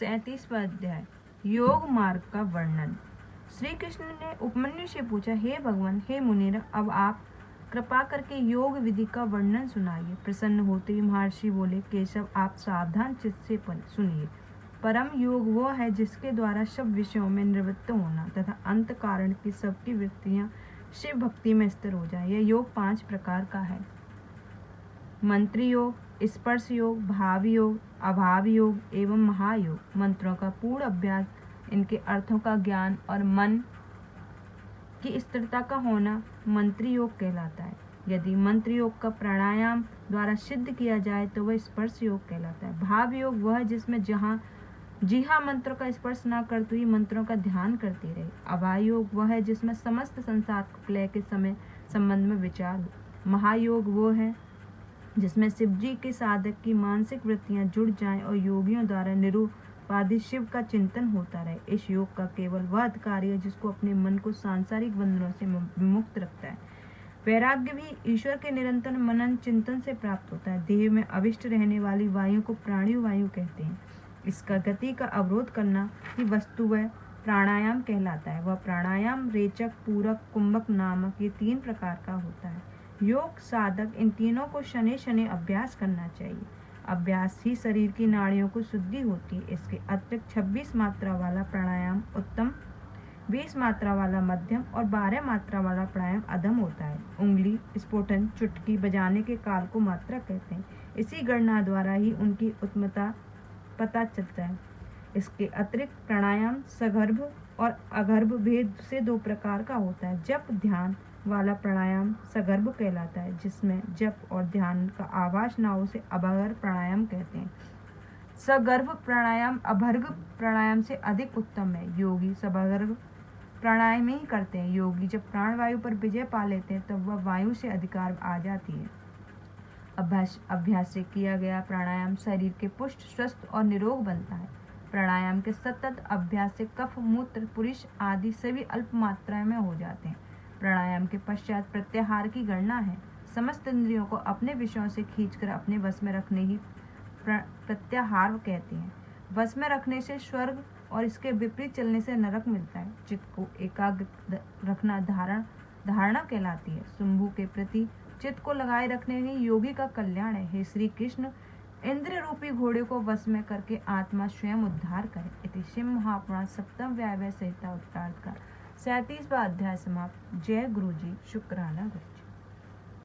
37वां अध्याय योग मार्ग का वर्णन। श्री कृष्ण ने उपमन्यु से पूछा, हे भगवान, हे मुनीर, अब आप कृपा करके योग विधि का वर्णन सुनाइए। प्रसन्न होते ही महर्षि बोले, केशव, आप सावधान चित्त से सुनिए। परम योग वो है जिसके द्वारा सब विषयों में निवृत्त होना तथा अंत कारण की सबकी वृत्तियां शिव भक्ति में स्थिर हो जाए। यह योग 5 प्रकार का है: मंत्री योग, स्पर्श योग, भाव योग, अभाव योग एवं महायोग। मंत्रों का पूर्ण अभ्यास, इनके अर्थों का ज्ञान और मन की स्थिरता का होना मंत्री योग कहलाता है। यदि मंत्र योग का प्राणायाम द्वारा सिद्ध किया जाए तो वह स्पर्श योग कहलाता है। भाव योग वह है जिसमें जिहा मंत्रों का स्पर्श न करते हुए मंत्रों का ध्यान करती रहे। अभाव योग वह है जिसमें समस्त संसार को प्रलय के समय संबंध में विचार हो। महायोग वो है जिसमें शिव जी के साधक की मानसिक वृत्तियां जुड़ जाएं और योगियों द्वारा निरूपाधिक शिव का चिंतन होता रहे। इस योग का केवल वह अधिकारी है जिसको अपने मन को सांसारिक बंधनों से विमुक्त रखता है। वैराग्य भी ईश्वर के निरंतर मनन चिंतन से प्राप्त होता है। देह में अविष्ट रहने वाली वायु को प्राणी वायु कहते हैं। इसका गति का अवरोध करना ही वस्तु व प्राणायाम कहलाता है। वह प्राणायाम रेचक, पूरक, कुंभक नामक ये 3 प्रकार का होता है। योग साधक इन तीनों को शनि शनि अभ्यास करना चाहिए। अभ्यास ही शरीर की नाड़ियों को शुद्धि होती है। इसके अतिरिक्त 26 मात्रा वाला प्राणायाम उत्तम, 20 मात्रा वाला मध्यम और 12 मात्रा वाला प्राणायाम अधम होता है। उंगली, स्फोटन, चुटकी बजाने के काल को मात्रा कहते हैं। इसी गणना द्वारा ही उनकी उत्तमता पता चलता है। इसके अतिरिक्त प्राणायाम सगर्भ और अगर्भ भेद से 2 प्रकार का होता है। जप ध्यान वाला प्राणायाम सगर्भ कहलाता है, जिसमें जप और ध्यान का आभास न हो से अभर्ग प्राणायाम कहते हैं। सगर्भ प्राणायाम अभर्ग प्राणायाम से अधिक उत्तम है। योगी सगर्भ प्राणायाम ही करते हैं। योगी जब प्राणवायु पर विजय पा लेते हैं तब वह वायु से अधिकार आ जाती है। अभ्यास से किया गया प्राणायाम शरीर के पुष्ट, स्वस्थ और निरोग बनता है। प्राणायाम के सतत अभ्यास से कफ, मूत्र, पुरुष आदि सभी अल्प मात्रा में हो जाते हैं। प्राणायाम के पश्चात प्रत्याहार की गणना है। समस्त इंद्रियों को अपने विषयों से खींचकर अपने वश में रखने ही प्रत्याहार कहते हैं। वश में रखने से स्वर्ग और इसके विपरीत चलने से नरक मिलता है। चित्त को एकाग्र रखना धारणा कहलाती है। शुंभु के प्रति चित्त को लगाए रखने ही योगी का कल्याण है। हे श्री कृष्ण, इंद्र रूपी घोड़े को वश में करके आत्मा स्वयं उद्धार करे। इति शिव महापुराण सप्तम व्याय संहिता उत्तरार्ध का 37वां अध्याय समाप्त। जय गुरु जी, शुक्राना गुरु।